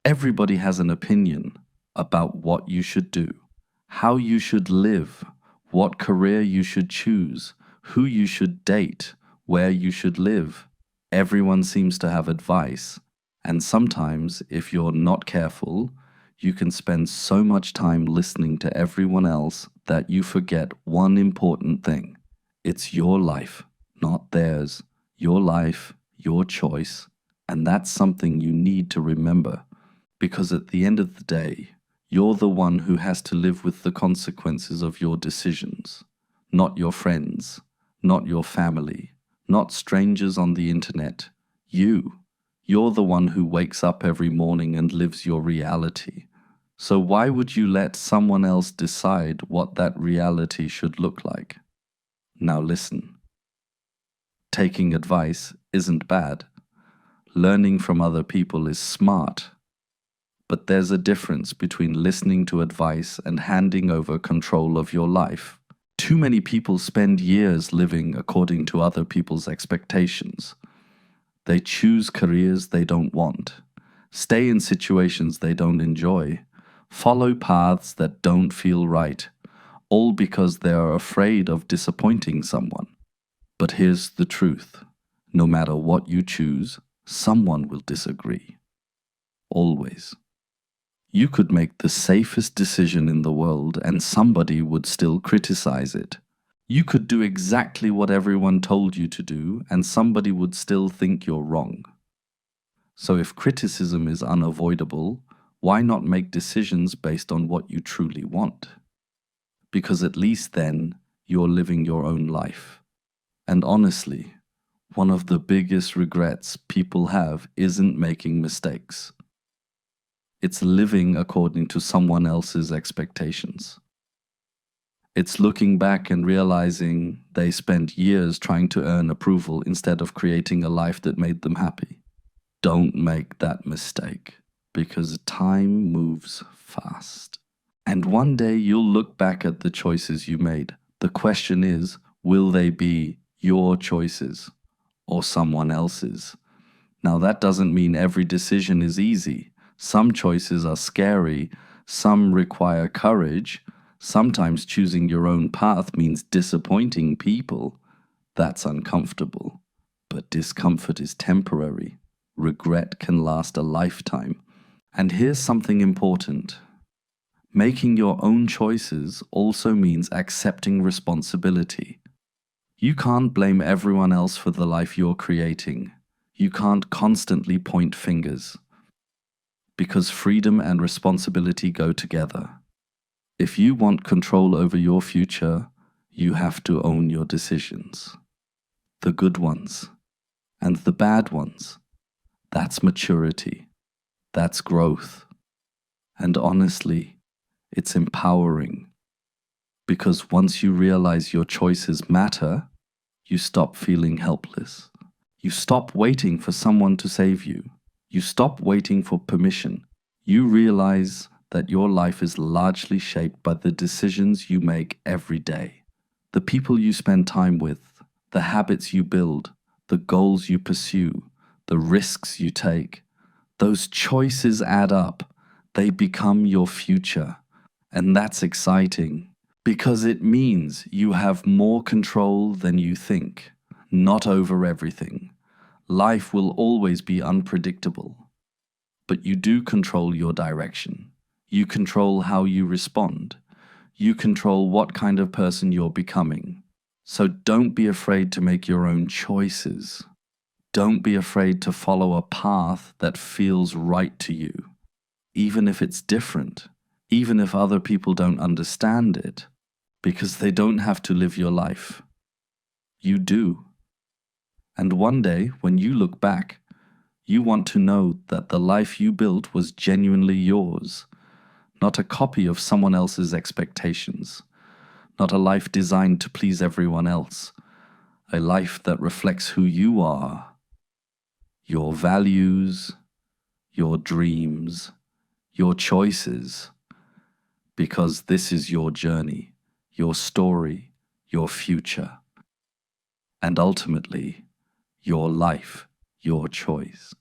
Everybody has an opinion about what you should do, how you should live, what career you should choose, who you should date, where you should live. Everyone seems to have advice, and sometimes, if you're not careful, you can spend so much time listening to everyone else that you forget one important thing. It's your life, not theirs. Your life, your choice, and that's something you need to remember. Because at the end of the day, you're the one who has to live with the consequences of your decisions, not your friends, not your family, not strangers on the internet. You're the one who wakes up every morning and lives your reality. So why would you let someone else decide what that reality should look like? Now listen. Taking advice isn't bad. Learning from other people is smart. But there's a difference between listening to advice and handing over control of your life. Too many people spend years living according to other people's expectations. They choose careers they don't want, stay in situations they don't enjoy, follow paths that don't feel right, all because they are afraid of disappointing someone. But here's the truth. No matter what you choose, someone will disagree. Always. You could make the safest decision in the world and somebody would still criticize it. You could do exactly what everyone told you to do and somebody would still think you're wrong. So if criticism is unavoidable, why not make decisions based on what you truly want? Because at least then you're living your own life. And honestly, one of the biggest regrets people have isn't making mistakes. It's living according to someone else's expectations. It's looking back and realizing they spent years trying to earn approval instead of creating a life that made them happy. Don't make that mistake, because time moves fast. And one day you'll look back at the choices you made. The question is, will they be your choices or someone else's? Now that doesn't mean every decision is easy. Some choices are scary, some require courage. Sometimes choosing your own path means disappointing people. That's uncomfortable. But discomfort is temporary. Regret can last a lifetime. And here's something important. Making your own choices also means accepting responsibility. You can't blame everyone else for the life you're creating. You can't constantly point fingers. Because freedom and responsibility go together. If you want control over your future, you have to own your decisions. The good ones and the bad ones. That's maturity. That's growth. And honestly, it's empowering. Because once you realize your choices matter, you stop feeling helpless. You stop waiting for someone to save you. You stop waiting for permission. You realize that your life is largely shaped by the decisions you make every day. The people you spend time with, the habits you build, the goals you pursue, the risks you take. Those choices add up. They become your future. And that's exciting because it means you have more control than you think, not over everything. Life will always be unpredictable, but you do control your direction. You control how you respond. You control what kind of person you're becoming. So don't be afraid to make your own choices. Don't be afraid to follow a path that feels right to you, even if it's different, even if other people don't understand it, because they don't have to live your life. You do. And one day, when you look back, you want to know that the life you built was genuinely yours, not a copy of someone else's expectations, not a life designed to please everyone else, a life that reflects who you are, your values, your dreams, your choices, because this is your journey, your story, your future, and ultimately, your life, your choice.